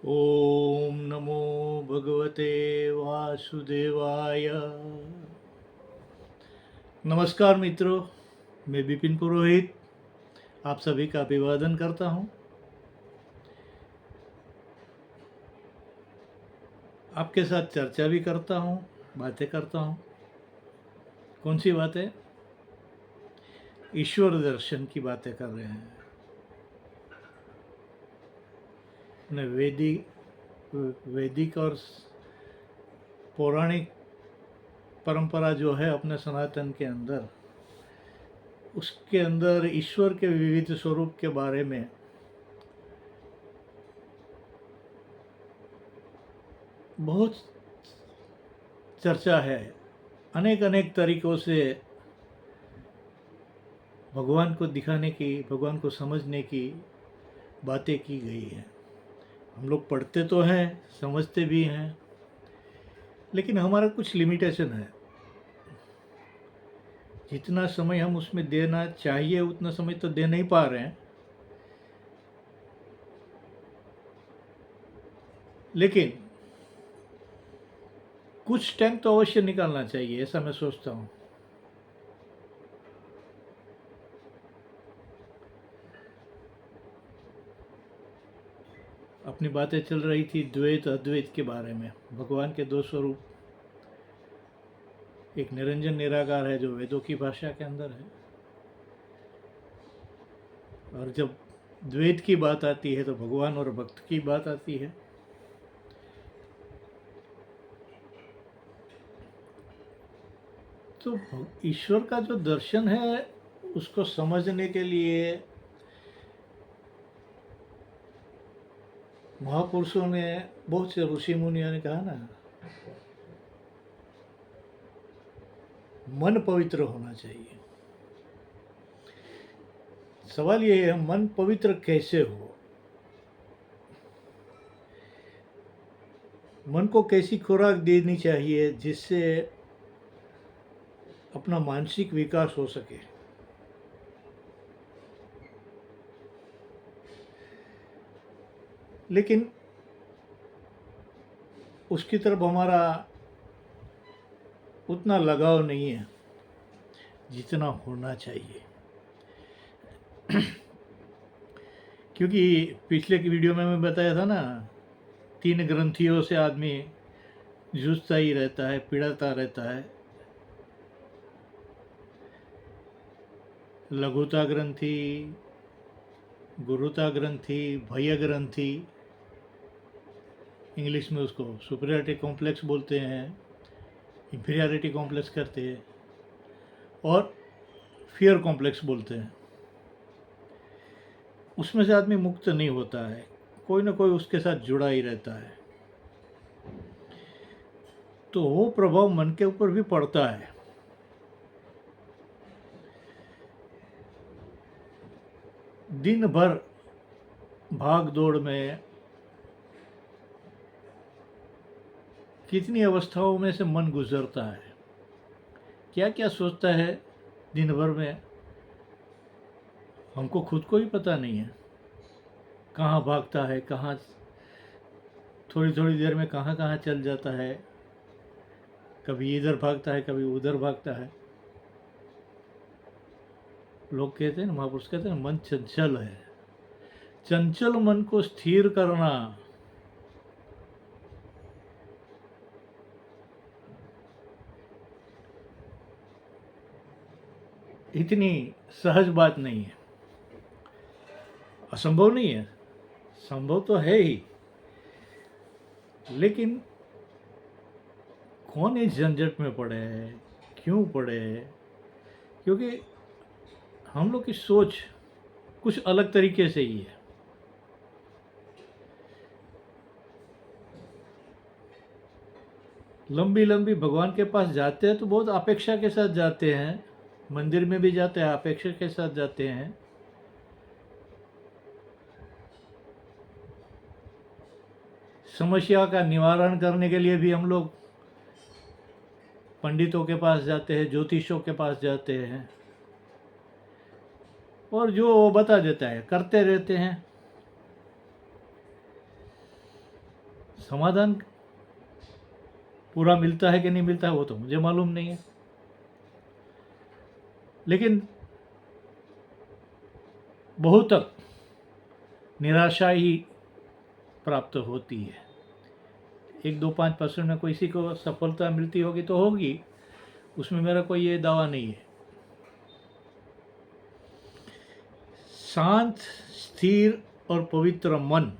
ओम नमो भगवते वासुदेवाय। नमस्कार मित्रों, मैं विपिन पुरोहित आप सभी का अभिवादन करता हूं। आपके साथ चर्चा भी करता हूं, बातें करता हूं। कौन सी बातें? ईश्वर दर्शन की बातें कर रहे हैं। अपने वैदिक और पौराणिक परंपरा जो है अपने सनातन के अंदर, उसके अंदर ईश्वर के विविध स्वरूप के बारे में बहुत चर्चा है। अनेक अनेक तरीकों से भगवान को दिखाने की, भगवान को समझने की बातें की गई है। हम लोग पढ़ते तो हैं, समझते भी हैं, लेकिन हमारा कुछ लिमिटेशन है। जितना समय हम उसमें देना चाहिए उतना समय तो दे नहीं पा रहे हैं, लेकिन कुछ टाइम तो अवश्य निकालना चाहिए, ऐसा मैं सोचता हूँ। अपनी बातें चल रही थी द्वैत अद्वैत के बारे में। भगवान के दो स्वरूप, एक निरंजन निराकार है जो वेदों की भाषा के अंदर है, और जब द्वैत की बात आती है तो भगवान और भक्त की बात आती है। तो ईश्वर का जो दर्शन है उसको समझने के लिए महापुरुषों ने, बहुत से ऋषि मुनियों ने कहा ना, मन पवित्र होना चाहिए। सवाल ये है, मन पवित्र कैसे हो? मन को कैसी खुराक देनी चाहिए जिससे अपना मानसिक विकास हो सके? लेकिन उसकी तरफ हमारा उतना लगाव नहीं है जितना होना चाहिए। क्योंकि पिछले की वीडियो में मैं बताया था ना, 3 ग्रंथियों से आदमी जूझता ही रहता है, पीड़ाता रहता है। लघुता ग्रंथि, गुरुता ग्रंथि, भय ग्रंथि, इंग्लिश में उसको सुपीरियरिटी कॉम्प्लेक्स बोलते हैं, इंफीरियरिटी कॉम्प्लेक्स करते हैं, और फियर कॉम्प्लेक्स बोलते हैं। उसमें से आदमी मुक्त नहीं होता है, कोई ना कोई उसके साथ जुड़ा ही रहता है। तो वो प्रभाव मन के ऊपर भी पड़ता है। दिन भर भाग दौड़ में कितनी अवस्थाओं में से मन गुजरता है, क्या क्या सोचता है दिन भर में, हमको खुद को ही पता नहीं है। कहाँ भागता है, कहाँ थोड़ी थोड़ी देर में कहाँ कहाँ चल जाता है, कभी इधर भागता है, कभी उधर भागता है। लोग कहते हैं ना, महापुरुष कहते हैं, मन चंचल है। चंचल मन को स्थिर करना इतनी सहज बात नहीं है। असंभव नहीं है, संभव तो है ही, लेकिन कौन इस झंझट में पड़े है, क्यों पड़े है? क्योंकि हम लोग की सोच कुछ अलग तरीके से ही है। लंबी लंबी भगवान के पास जाते हैं तो बहुत अपेक्षा के साथ जाते हैं, मंदिर में भी जाते हैं अपेक्षा के साथ जाते हैं। समस्या का निवारण करने के लिए भी हम लोग पंडितों के पास जाते हैं, ज्योतिषों के पास जाते हैं, और जो वो बता देता है करते रहते हैं। समाधान पूरा मिलता है कि नहीं मिलता है वो तो मुझे मालूम नहीं है, लेकिन बहुत तक निराशा ही प्राप्त होती है। 1-2-5% में किसी को सफलता मिलती होगी तो होगी, उसमें मेरा कोई ये दावा नहीं है। शांत, स्थिर और पवित्र मन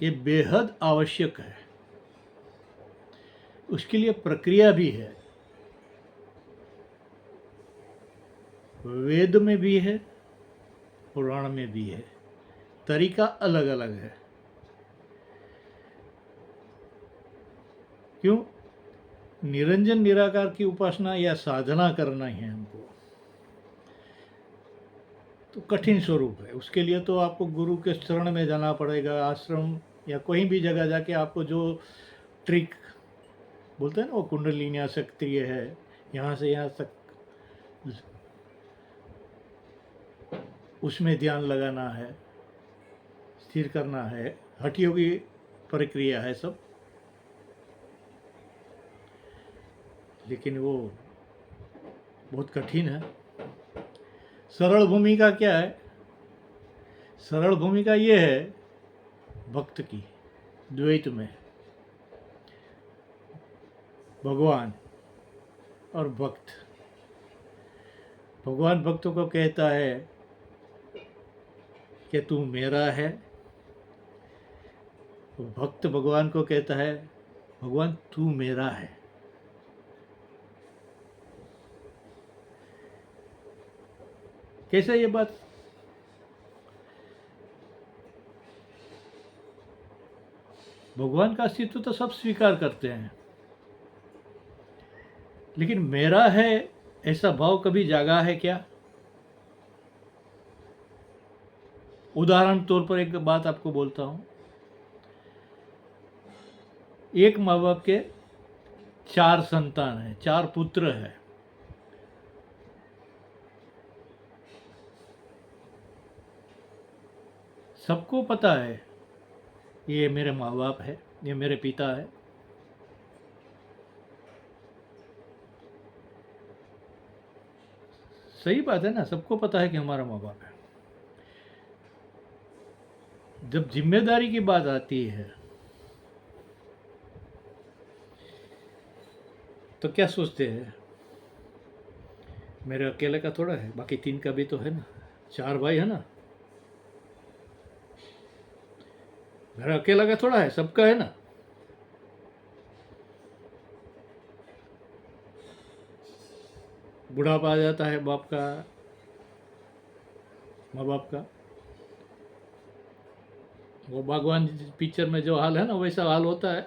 ये बेहद आवश्यक है। उसके लिए प्रक्रिया भी है, वेद में भी है, पुराण में भी है, तरीका अलग अलग है। क्यों? निरंजन निराकार की उपासना या साधना करना ही है हमको, तो कठिन स्वरूप है। उसके लिए तो आपको गुरु के शरण में जाना पड़ेगा, आश्रम या कोई भी जगह जाके आपको जो ट्रिक बोलते हैं ना, वो कुंडलिनी सक्रिय है, यहाँ से यहाँ तक उसमें ध्यान लगाना है, स्थिर करना है, हठियों की प्रक्रिया है सब। लेकिन वो बहुत कठिन है। सरल भूमिका क्या है? सरल भूमिका ये है भक्त की, द्वैत में भगवान और भक्त। भगवान भक्तों को कहता है कि तू मेरा है, भक्त भगवान को कहता है भगवान तू मेरा है। कैसे ये बात? भगवान का अस्तित्व तो सब स्वीकार करते हैं, लेकिन मेरा है ऐसा भाव कभी जागा है क्या? उदाहरण तौर पर एक बात आपको बोलता हूं। एक माँ बाप के 4 संतान हैं, 4 पुत्र हैं। सबको पता है ये मेरे माँ बाप है, ये मेरे पिता है। सही बात है ना, सबको पता है कि हमारा माँ बाप है। जब जिम्मेदारी की बात आती है तो क्या सोचते हैं? मेरे अकेले का थोड़ा है, बाकी 3 का भी तो है ना, 4 भाई है ना, मेरा अकेला का थोड़ा है, सबका है ना। बुढ़ापा आ जाता है बाप का, माँ बाप का, वो भगवान पिक्चर में जो हाल है ना वैसा हाल होता है।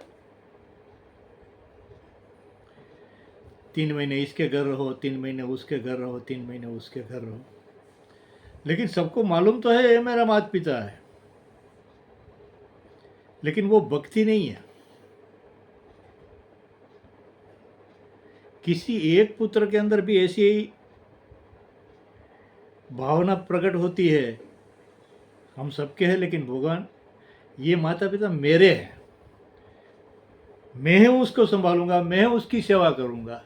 3 महीने इसके घर रहो, 3 महीने उसके घर रहो, 3 महीने उसके घर रहो, लेकिन सबको मालूम तो है ये मेरा माता पिता है, लेकिन वो भक्ति नहीं है। किसी एक पुत्र के अंदर भी ऐसी ही भावना प्रकट होती है, हम सबके हैं, लेकिन भगवान ये माता पिता मेरे हैं, मैं उसको संभालूंगा, मैं उसकी सेवा करूंगा।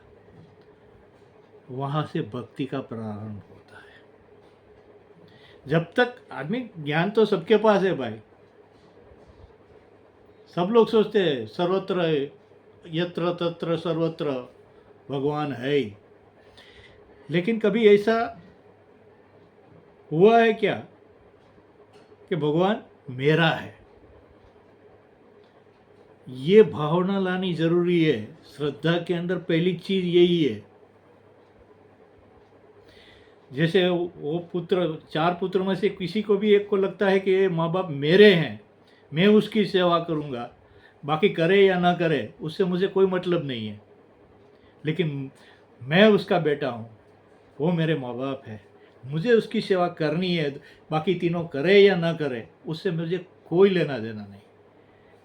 वहां से भक्ति का प्रारंभ होता है। जब तक आदमी, ज्ञान तो सबके पास है भाई, सब लोग सोचते हैं सर्वत्र यत्र तत्र सर्वत्र भगवान है ही, लेकिन कभी ऐसा हुआ है क्या कि भगवान मेरा है? ये भावना लानी जरूरी है। श्रद्धा के अंदर पहली चीज यही है। जैसे वो पुत्र, 4 पुत्र में से किसी को भी एक को लगता है कि ये माँ बाप मेरे हैं, मैं उसकी सेवा करूंगा, बाकी करे या ना करे उससे मुझे कोई मतलब नहीं है, लेकिन मैं उसका बेटा हूँ, वो मेरे माँ बाप है, मुझे उसकी सेवा करनी है, बाकी तीनों करे या ना करे उससे मुझे कोई लेना देना नहीं।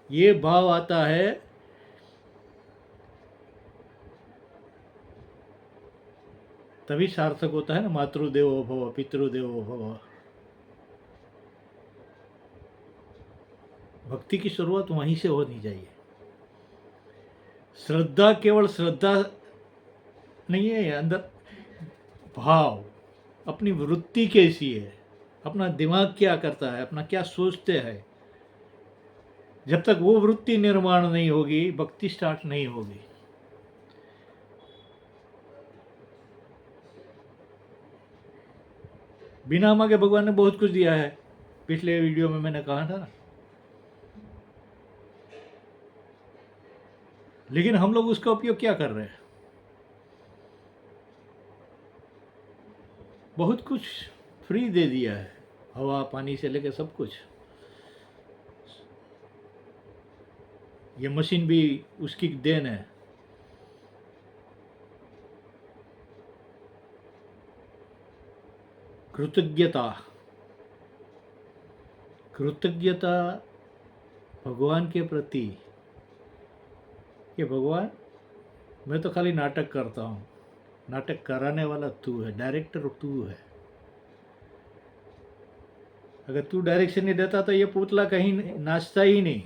ये भाव आता है तभी सार्थक होता है ना, मातृदेवो भव पितृदेवो भव। भक्ति की शुरुआत वहीं से होनी चाहिए। श्रद्धा केवल श्रद्धा नहीं है, अंदर भाव, अपनी वृत्ति कैसी है, अपना दिमाग क्या करता है, अपना क्या सोचते हैं, जब तक वो वृत्ति निर्माण नहीं होगी भक्ति स्टार्ट नहीं होगी। बिना मांगे भगवान ने बहुत कुछ दिया है, पिछले वीडियो में मैंने कहा था ना, लेकिन हम लोग उसका उपयोग क्या कर रहे हैं? बहुत कुछ फ्री दे दिया है, हवा पानी से लेकर सब कुछ। ये मशीन भी उसकी देन है। कृतज्ञता, कृतज्ञता भगवान के प्रति कि भगवान मैं तो खाली नाटक करता हूँ, नाटक कराने वाला तू है, डायरेक्टर तू है। अगर तू डायरेक्शन नहीं देता तो ये पुतला कहीं नाचता ही नहीं।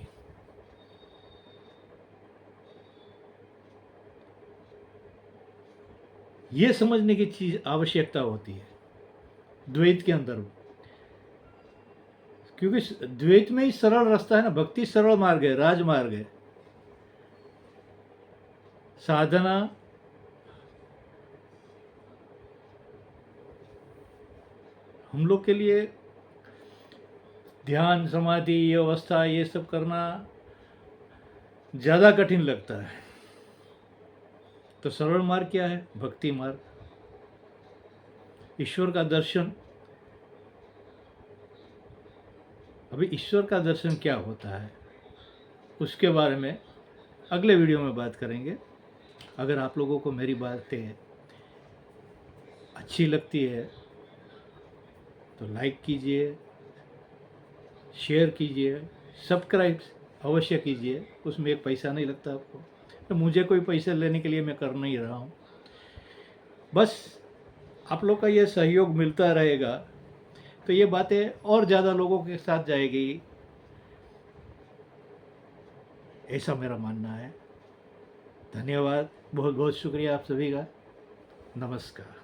ये समझने की चीज आवश्यकता होती है द्वैत के अंदर, क्योंकि द्वैत में ही सरल रास्ता है ना। भक्ति सरल मार्ग है, राजमार्ग है। साधना हम लोग के लिए ध्यान समाधि ये अवस्था ये सब करना ज़्यादा कठिन लगता है। तो सरल मार्ग क्या है? भक्ति मार्ग। ईश्वर का दर्शन। अभी ईश्वर का दर्शन क्या होता है उसके बारे में अगले वीडियो में बात करेंगे। अगर आप लोगों को मेरी बातें अच्छी लगती है तो लाइक कीजिए, शेयर कीजिए, सब्सक्राइब अवश्य कीजिए। उसमें एक पैसा नहीं लगता आपको, तो मुझे कोई पैसे लेने के लिए मैं कर नहीं रहा हूँ। बस आप लोग का ये सहयोग मिलता रहेगा तो ये बातें और ज़्यादा लोगों के साथ जाएगी, ऐसा मेरा मानना है। धन्यवाद, बहुत बहुत शुक्रिया आप सभी का। नमस्कार।